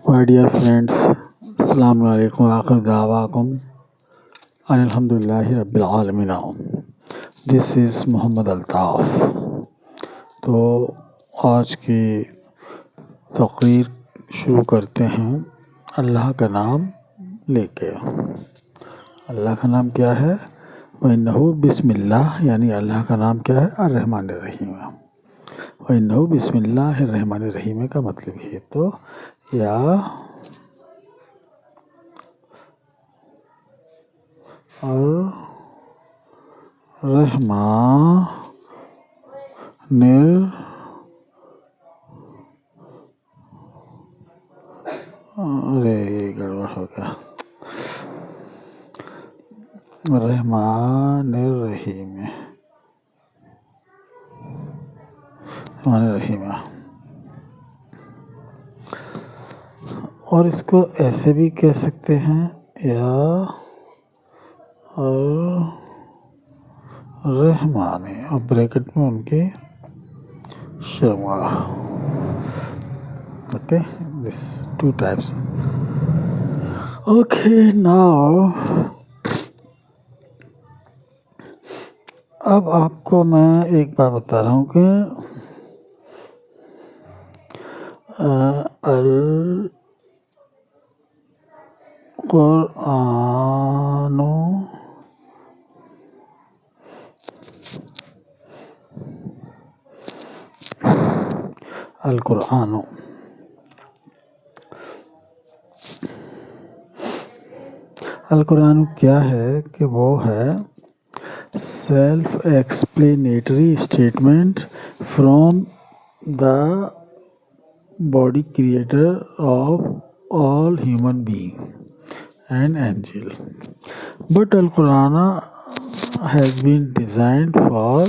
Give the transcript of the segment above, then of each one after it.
My dear friends, Assalamu alaikum wa akhir da'wakum alhamdulillahi rabbil alamin. This is Mohammad Altaf. तो आज की तकरीर शुरू करते हैं अल्लाह का नाम लेके। अल्लाह का नाम क्या है? वइन्नहु बिस्मिल्लाह, यानी अल्लाह का नाम क्या है? अर्रहमानिर्रहीम। वइन्नहु बिस्मिल्लाहिर्रहमानिर्रहीम का मतलब ये तो या अरे ये गड़बड़ हो गया। रहमानिर्रहीम और इसको ऐसे भी कह सकते हैं या और रहमानी और ब्रैकेट में उनके Sharma. Okay, this two types. Okay, now अब आपको मैं एक बात बता रहा हूँ कि अल कुरानो अल कुरानो अल कुरान क्या है कि वो है self explanatory statement from the body creator of all human being and angel, but Al Quran has been designed for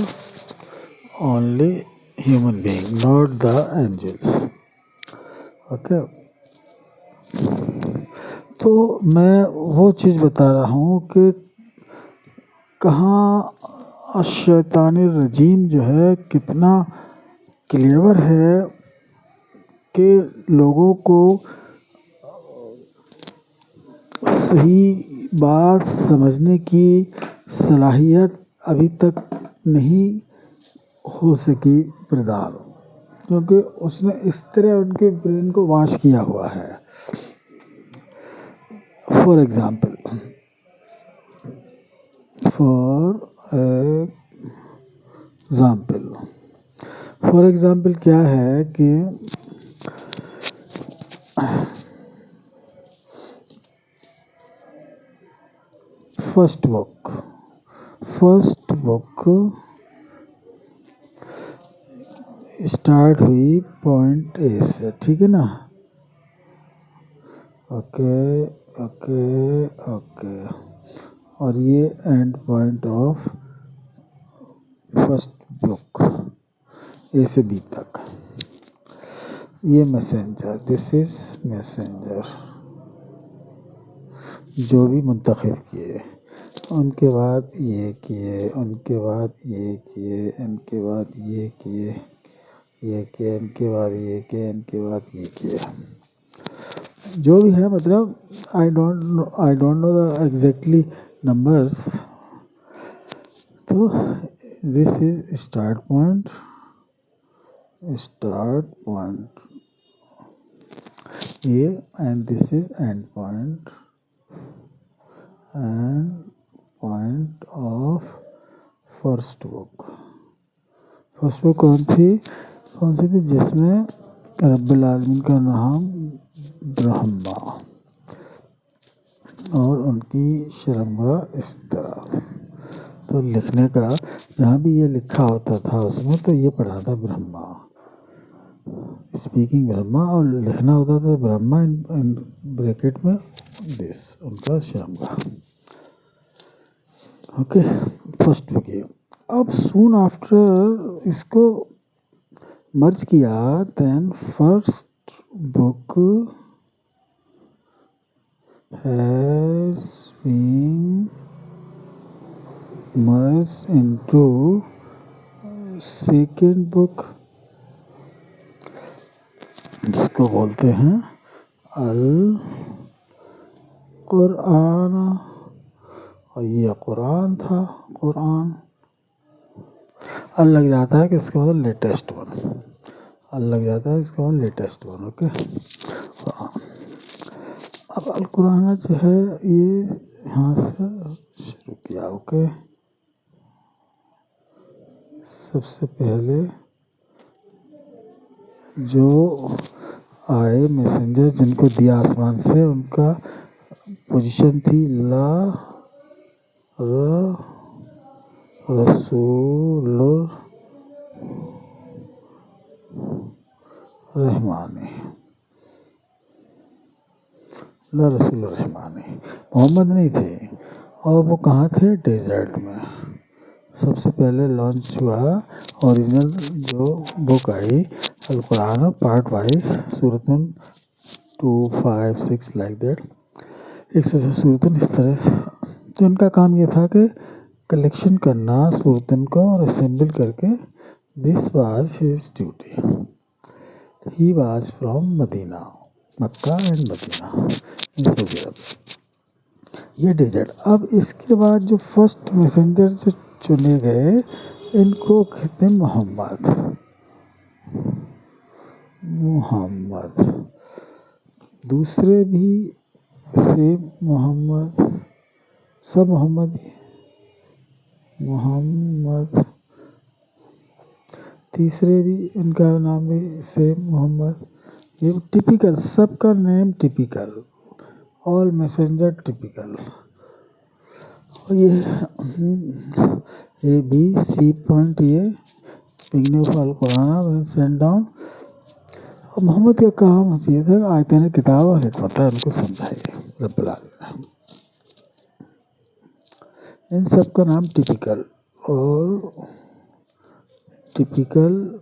only human being, not the angels. Okay, तो मैं वो चीज़ बता रहा हूँ कि कहाँ शैतानी रजीम जो है कितना क्लेवर है कि लोगों को सही बात समझने की सलाहियत अभी तक नहीं हो सकी प्रदान, क्योंकि उसने इस तरह उनके ब्रेन को वॉश किया हुआ है। फॉर एग्ज़ाम्पल क्या है कि फर्स्ट बुक स्टार्ट हुई पॉइंट ए से, ठीक है ना? ओके, और ये end point of first book A से बी तक। ये मैसेंजर, दिस इज मैसेंजर, जो भी मुंतखब किए, उनके बाद ये किए, उनके बाद ये किए, इनके बाद ये किए, इनके बाद ये किए, इनके बाद ये किए, जो भी है, मतलब I don't know the exactly numbers. तो दिस इज स्टार्ट पॉइंट ये, and this is and point of first book. First book कौन सी थी? जिसमें रब्बुल आलमीन का नाम ब्रह्मा और उनकी शर्मगाह इस तरह। तो लिखने का जहाँ भी ये लिखा होता था उसमें तो ये पढ़ा था ब्रह्मा, स्पीकिंग ब्रह्मा, और लिखना होता था ब्रह्मा इन ब्रैकेट में दिस, उनका शर्मगाह। ओके, फर्स्ट बुक ये। अब सून आफ्टर इसको मर्ज किया, then first book has been merged into second book जिसको बोलते हैं अल कुरान, और ये कुरान था, कुरान। अल लग जाता है कि इसका मतलब लेटेस्ट वन, अल लग जाता है इसका मतलब लेटेस्ट वन। ओके, अब अल कुरान जो है ये यहाँ से शुरू किया। ओके, सबसे पहले जो आए मैसेंजर जिनको दिया आसमान से, उनका पोजीशन थी ला रसूलुर रहमानी, ला रसूलुर रहमानी, मोहम्मद नहीं थे। और वो कहाँ थे? डेजर्ट में। सबसे पहले लॉन्च हुआ ओरिजिनल जो बुक आई अल कुरान, पार्ट वाइज, सूरतुन 2, 5, 6 लाइक दैट, 106 सूरतुन इस तरह से। तो उनका काम ये था कि कलेक्शन करना सूरतुन को और असेंबल करके, this was his duty. He was from Medina, Mecca and Medina in Saudi Arab, ये डेजर्ट। अब इसके बाद जो फर्स्ट मैसेंजर जो चुने गए, इनको कहते हैं मोहम्मद। मोहम्मद, दूसरे भी सेम मोहम्मद, सब मोहम्मद ही, मोहम्मद। तीसरे भी इनका नाम भी सेम मोहम्मद। ये टिपिकल, सबका name typical, all messenger typical. और ये बी सी पॉइंट, ये beginning of Al Quran send down. और मोहम्मद का काम ये था आयतन किताब और हिकमत है उनको समझाइए रब्बुल आलमीन। इन सब का नाम टिपिकल, और typical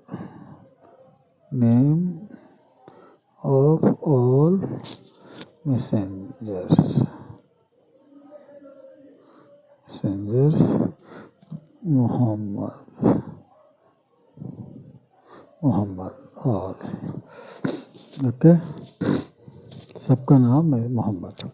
name of all messengers, messengers Mohammad, Mohammad. और ओके, सबका नाम है मोहम्मद।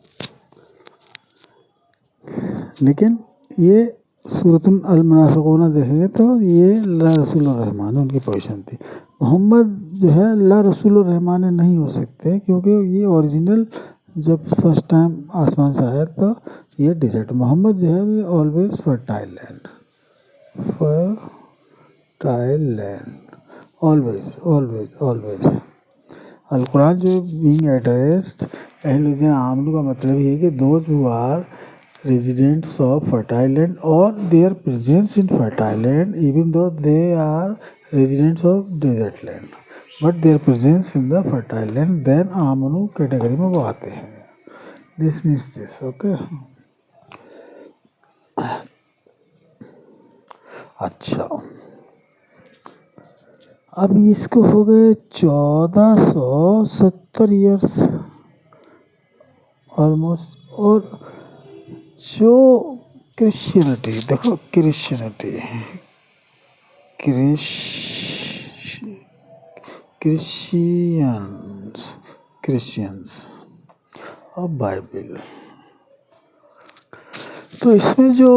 लेकिन ये सूरतुल अल मुनाफिकून देखेंगे तो ये ला रसूलुर रहमान उनकी पोजीशन थी। मोहम्मद जो है ला रसूलुर रहमान नहीं हो सकते, क्योंकि ये ओरिजिनल जब फर्स्ट टाइम आसमान से आया तो ये डिजर्ट। मोहम्मद जो है ये always fertile land, fertile land, always always always. Al Quran जो बीइंग एड्रेस्ड अहले आमनू का मतलब ये है कि those who are residents of fertile land or their presence in fertile land, even though they are residents of desert land, but their presence in the fertile land, then आमनु category में वो आते हैं। This means this, okay? अच्छा, अब इसको हो गए 1470 ईयर्स ऑलमोस्ट। और जो क्रिश्चियनिटी, देखो क्रिश्चियनिटी, क्रिश्चियंस और बाइबल, तो इसमें जो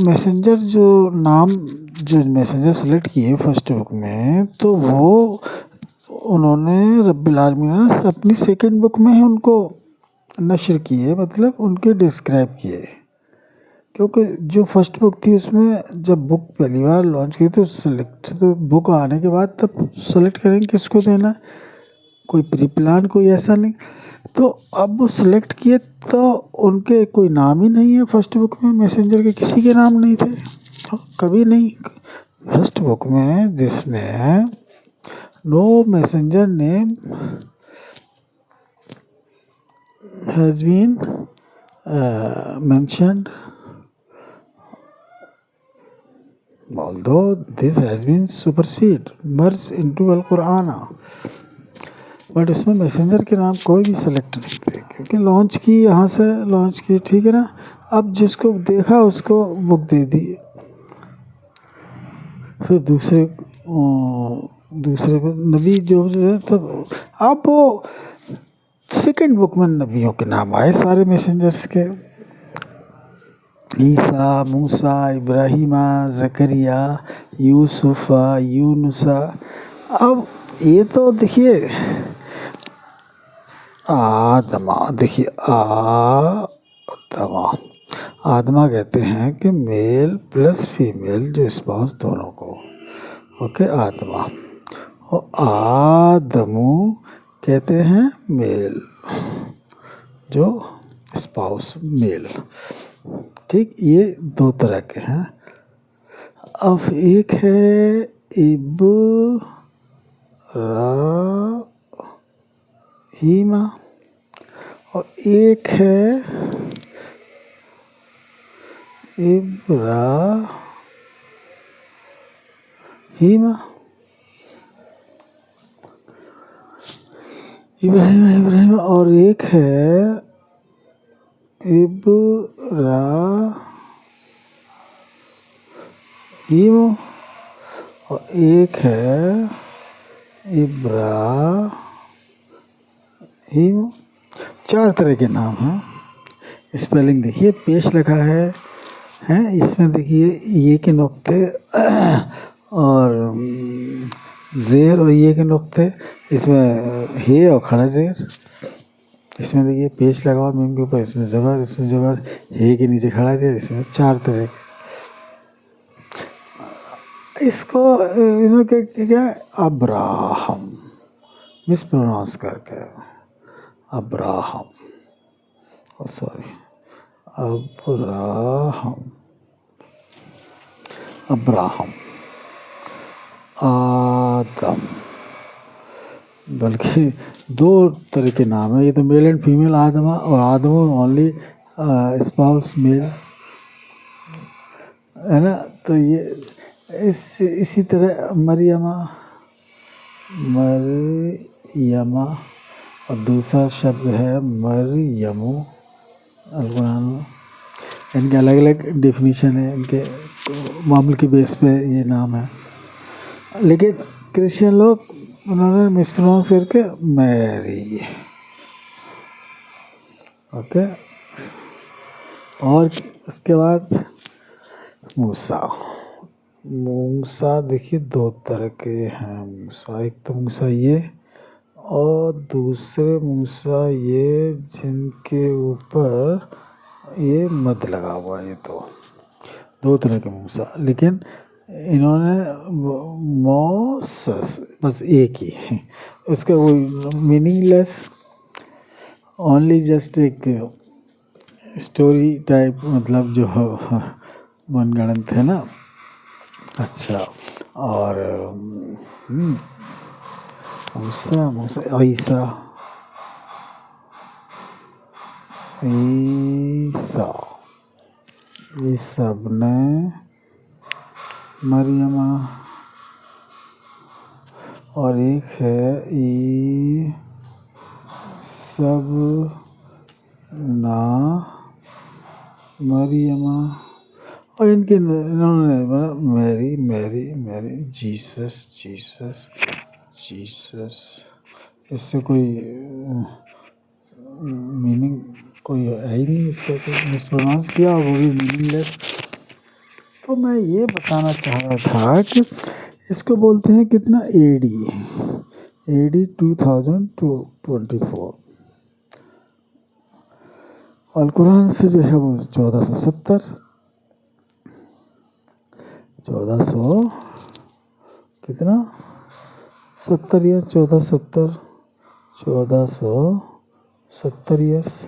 मैसेंजर जो नाम जो मैसेंजर सेलेक्ट किए फर्स्ट बुक में, तो वो उन्होंने रब्बिल आलमीन ने अपनी सेकंड बुक में ही उनको नशर किए, मतलब उनके डिस्क्राइब किए। क्योंकि जो फर्स्ट बुक थी उसमें जब बुक पहली बार लॉन्च की तो सेलेक्ट, तो बुक आने के बाद तब सेलेक्ट करेंगे किसको देना, कोई प्री प्लान कोई ऐसा नहीं। तो अब वो सिलेक्ट किए तो उनके कोई नाम ही नहीं है फर्स्ट बुक में, मैसेंजर के किसी के नाम नहीं थे, तो कभी नहीं। फर्स्ट बुक में जिसमें no messenger name has been mentioned, although this has been superseded, merged into Al-Quran, but इसमें मैसेंजर के नाम कोई भी सेलेक्ट नहीं थे, क्योंकि लॉन्च की यहाँ से लॉन्च की, ठीक है ना। अब जिसको देखा उसको बुक दे दी। फिर दूसरे दूसरे को नबी जो है, तो आप वो सेकंड बुक में नबियों के नाम आए सारे मैसेंजर्स के, ईसा, मूसा, इब्राहिमा, ज़करिया, यूसुफा, यूनुसा। अब ये तो देखिए आदमा, देखिए आदमा, आदमा कहते हैं कि मेल प्लस फीमेल जो स्पाउस दोनों को, ओके, आदमा। और आदमू कहते हैं मेल जो स्पाउस मेल, ठीक। ये दो तरह के हैं। अब एक है इब्राहीमा और एक है इब्राहीमा, इब्राहिम और एक है इब्राहीम और एक है इब्राहीम। 4 तरह के नाम हैं। स्पेलिंग देखिए, पेश लिखा है इसमें देखिए ये के नुक्ते और ज़ेर और ये के नुक्ते, इसमें हे और खड़ा ज़ेर। इसमें देखिए पेश लगा हुआ मीम के ऊपर, इसमें ज़बर, इसमें ज़बर, हे के नीचे खड़ा ज़ेर। इसमें 4 तरह। इसको इन्होंने क्या अब्राहम मिस प्रोनाउंस करके, अब्राहम, सॉरी, अब्राहम, आदम, बल्कि 2 तरह के नाम है। ये तो मेल एंड फीमेल आदमा, और आदमो ओनली स्पाउस मेल, है ना। तो ये इसी तरह मरियमा और दूसरा शब्द है मरियमु। अलकुरान में इनके अलग अलग डेफिनेशन है, इनके मामूल के बेस पे ये नाम है। लेकिन क्रिश्चियन लोग उन्होंने मिसप्रोनाउंस करके मैरी, ओके। और उसके बाद मूसा देखिए 2 तरह के हैं मूसा। एक तो मूसा ये और दूसरे मूसा ये जिनके ऊपर ये मद लगा हुआ है। ये तो 2 तरह के मूसा, लेकिन इन्होंने मोसस बस एक ही है, उसका वो मीनिंगलेस, ओनली जस्ट एक स्टोरी टाइप, मतलब जो मनगढ़ंत है ना। अच्छा, और मूसा ईसा ये सब ने मरियमा, और एक है ई सब ना मरियमा, और इनके इन्होंने मैरी जीसस। इससे कोई मीनिंग कोई है ही नहीं, इसका कोई मिसप्रोनाउंस किया और वो भी मीनिंगलेस। तो मैं ये बताना चाह रहा था कि इसको बोलते हैं कितना AD 2024, और कुरान से जो है वो 1470 कितना 70 ईयर्स, 1470 ईयर्स,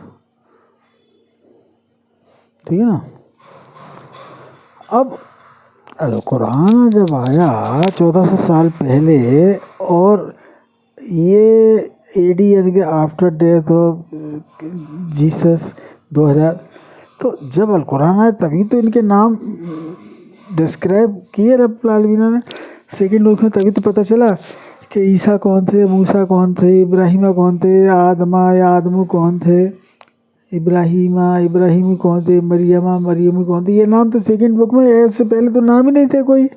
ठीक है ना। अब अल कुरान जब आया 1400 साल पहले, और ये AD यानी कि आफ्टर डेथ ऑफ जीसस 2000, तो जब अल कुरान आया तभी तो इनके नाम डिस्क्राइब किए रब्बुल आलमीन ने सेकंड बुक में। तभी तो पता चला कि ईसा कौन थे, मूसा कौन थे, इब्राहिमा कौन थे, आदमू कौन थे, इब्राहिमी कौन थे, मरियमू कौन थे। ये नाम तो सेकंड बुक में है, उससे पहले तो नाम ही नहीं थे कोई।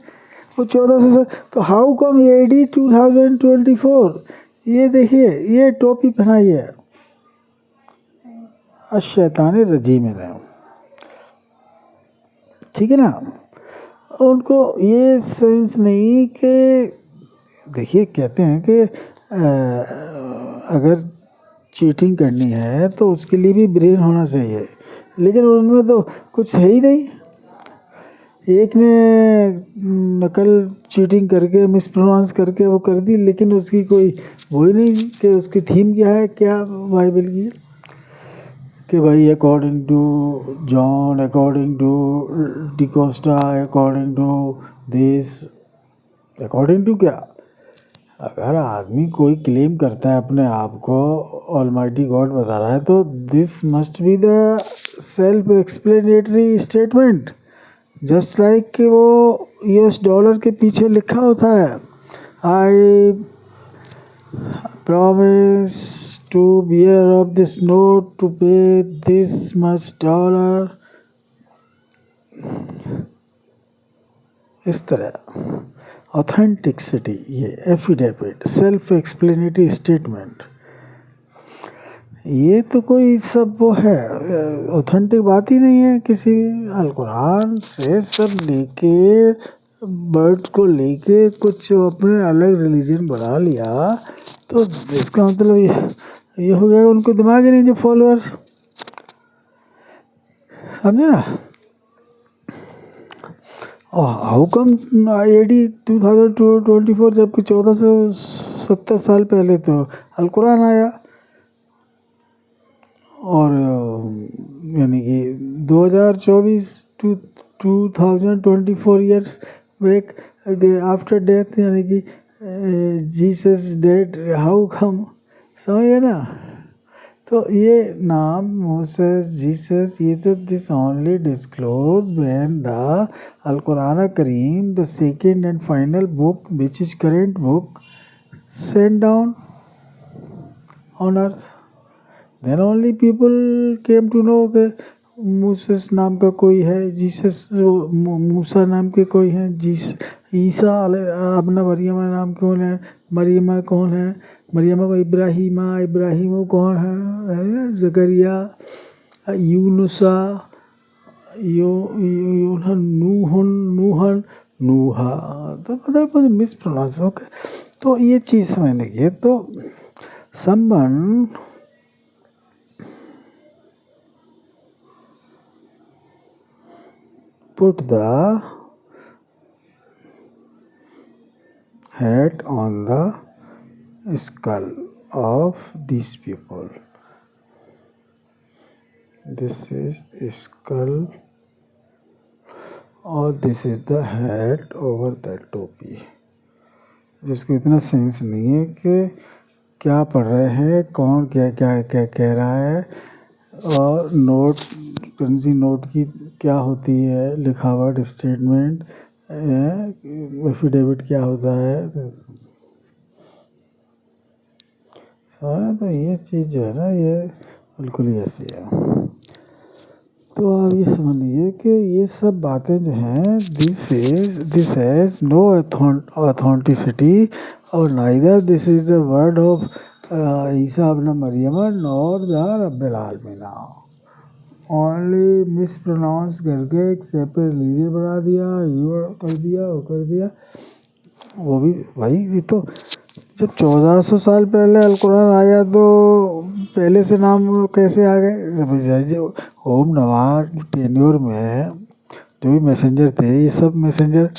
वो 1400 तो हाउ कम AD 2024? ये देखिए ये टोपी पहनाई है, अश-शैतानी रजीम है, ठीक है ना। उनको ये सेंस नहीं कि देखिए कहते हैं कि अगर चीटिंग करनी है तो उसके लिए भी ब्रेन होना चाहिए, लेकिन उनमें तो कुछ है ही नहीं। एक ने नकल चीटिंग करके मिस प्रोनाउंस करके वो कर दी, लेकिन उसकी कोई वो ही नहीं कि उसकी थीम क्या है, क्या बाइबल की कि भाई according to John, according to D'Costa, according to this, according to क्या। अगर आदमी कोई क्लेम करता है अपने आप को ऑलमाइटी गॉड बता रहा है तो this must be the self explanatory statement, just like कि वो $US के पीछे लिखा होता है, I promise to bear of this note to pay this much $। इस तरह ऑथेंटिसिटी, ये एफिडेविट, सेल्फ एक्सप्लेनेटरी स्टेटमेंट, ये तो कोई सब वो है, ऑथेंटिक बात ही नहीं है किसी भी। अल कुरान से सब लेके बर्ड्स को लेके कुछ अपने अलग रिलीजन बना लिया, तो इसका मतलब ये हो गया उनको दिमाग ही नहीं जो फॉलोअर्स, समझे ना। हाउ कम AD 2024 जबकि 1470 साल पहले तो अल कुरान आया, और यानी कि 2024 to 2024 years back after death, यानी कि जीसस डेड, हाउ कम, समझिए ना। तो ये नाम मोसेस, जीसस, ये तो this only disclose when the Al Quran Kareem, the second and final book which is current book sent down on earth, then only people came to know के Moses नाम का कोई है, जीसस मूसा नाम के कोई हैं, ईसा अपना मरियमा नाम कौन है, मरियमा कौन है, मरियमा को इब्राहिम कौन है, जकरिया, यूनुसा, नूहन, नूहा, तो मतलब मिस प्रोनाउंस हो गए। तो ये चीज़ समझने की, तो someone put the hat on the skull of these people. This is skull और this is the hat over that टोपी, जिसको इतना सेंस नहीं है कि क्या पढ़ रहे हैं, कौन क्या क्या क्या कह रहा है, और नोट करेंसी नोट की क्या होती है, लिखावट, स्टेटमेंट, एफिडेविट क्या होता है। तो ये चीज़ जो है ना, ये बिल्कुल ही ऐसी है। तो आप ये समझ लीजिए कि ये सब बातें जो हैं, दिस हैज़ नो ऑथेंटिसिटी, और neither this is the word of ईसा इब्न मरियम नॉर द रब्बिल आलमीन, ओनली मिस प्रोनाउंस करके एक सेपरेट रिलीजन बना दिया, ये कर दिया, वो कर दिया। वो भी भाई, ये तो जब 1400 साल पहले अल कुरान आया तो पहले से नाम कैसे आ गए। जो ओम नवाज टेन्योर में जो भी मैसेंजर थे, ये सब मैसेंजर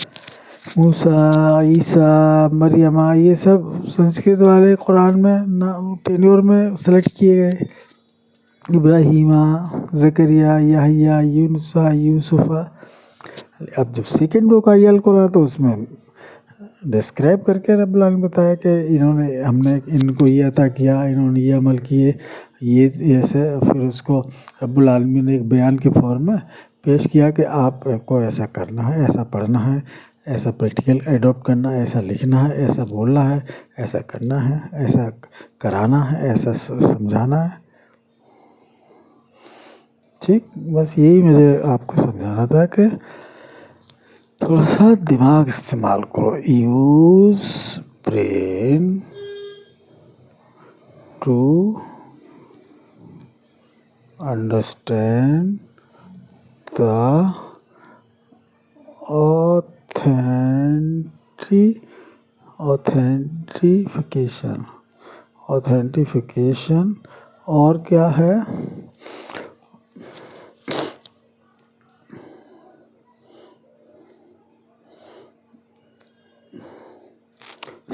मूसा, ईसा, मरियमा, ये सब संस्कृत वाले कुरान में नाम टेन्योर में सेलेक्ट किए गए, इब्राहिमा, जकरिया, याहिया, यूनुसा, यूसुफा। अब जब सेकेंड बुक आई अल कुरान तो उसमें डिस्क्राइब करके रब्बुल आलमीन बताया कि इन्होंने, हमने इनको ये अता किया, इन्होंने ये अमल किए, ये ऐसे। फिर उसको रब्बुल आलमीन ने एक बयान के फॉर्म में पेश किया कि आपको ऐसा करना है, ऐसा पढ़ना है, ऐसा प्रैक्टिकल एडॉप्ट करना है, ऐसा लिखना है, ऐसा बोलना है, ऐसा करना है, ऐसा कराना है, ऐसा समझाना है। ठीक, बस यही मुझे आपको समझाना था कि थोड़ा सा दिमाग इस्तेमाल करो। Use brain to understand the authentication और क्या है,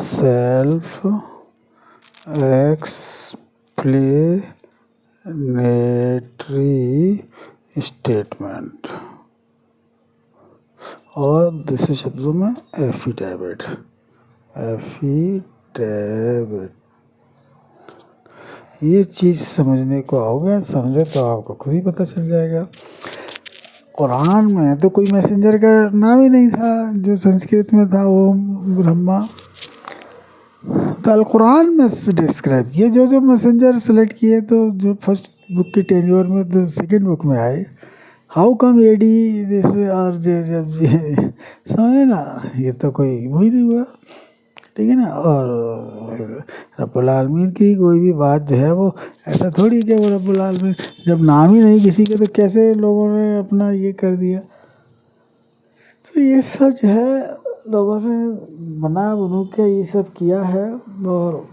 सेल्फ एक्सप्लेनेटरी स्टेटमेंट, और दूसरे शब्दों में एफिडेविट। ये चीज़ समझने को आओगे, समझो तो आपको खुद ही पता चल जाएगा। कुरान में तो कोई मैसेंजर का नाम ही नहीं था, जो संस्कृत में था वो ब्रह्मा। तो अल कुरान में डिस्क्राइब किए जो मैसेंजर सेलेक्ट किए, तो जो फर्स्ट बुक की टेन्योर में, तो सेकंड बुक में आए। हाउ कम एडी जैसे, और जब समझे ना, ये तो कोई वही नहीं हुआ, ठीक है ना। और रब्बुल आलमीन की कोई भी बात जो है वो ऐसा थोड़ी कि वो रब्बुल आलमीन, जब नाम ही नहीं किसी के तो कैसे लोगों ने अपना ये कर दिया। तो ये सब जो है लोगों ने बनू के ये सब किया है, और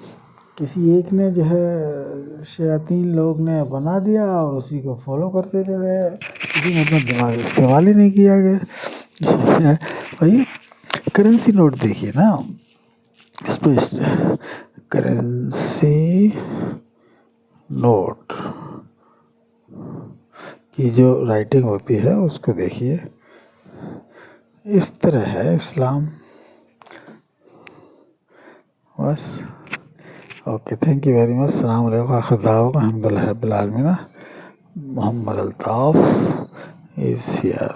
किसी एक ने जो है शयातीन लोग ने बना दिया और उसी को फॉलो करते चले, किसी ने अपना दिमाग इस्तेमाल ही नहीं किया गया। भाई करेंसी नोट देखिए ना, इस पर करेंसी नोट की जो राइटिंग होती है उसको देखिए, इस तरह है इस्लाम। बस, okay, thank you very much. अस्सलाम वालेकुम, आखिर दावा अल्हम्दुलिल्लाह रब्बिल आलमीन। Mohammad Altaf is here.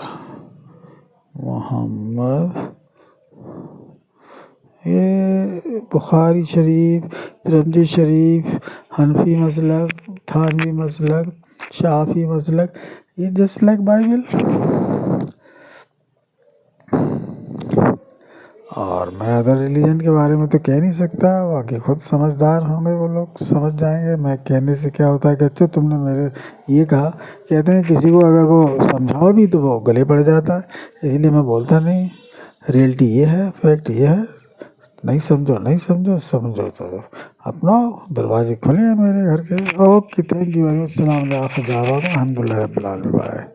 मोहम्मद, ये बुखारी शरीफ, तिरमिज़ी शरीफ, हनफी मसलक, थानवी मसलक, शाफी मसलक, ये जस्ट लाइक बाइबल। और मैं अदर रिलीजन के बारे में तो कह नहीं सकता, बाकी खुद समझदार होंगे वो लोग, समझ जाएंगे। मैं कहने से क्या होता है कि अच्छा तुमने मेरे ये कहा, कहते हैं किसी को अगर वो समझाओ भी तो वो गले पड़ जाता है, इसलिए मैं बोलता नहीं। रियलिटी ये है, फैक्ट ये है, नहीं समझो नहीं समझो, समझो तो अपना दरवाजे खुले हैं मेरे घर के। Okay, thank you very much. सलाम अलैकुम, अल्हम्दुलिल्लाह रब्बिल आलमीन। बाय।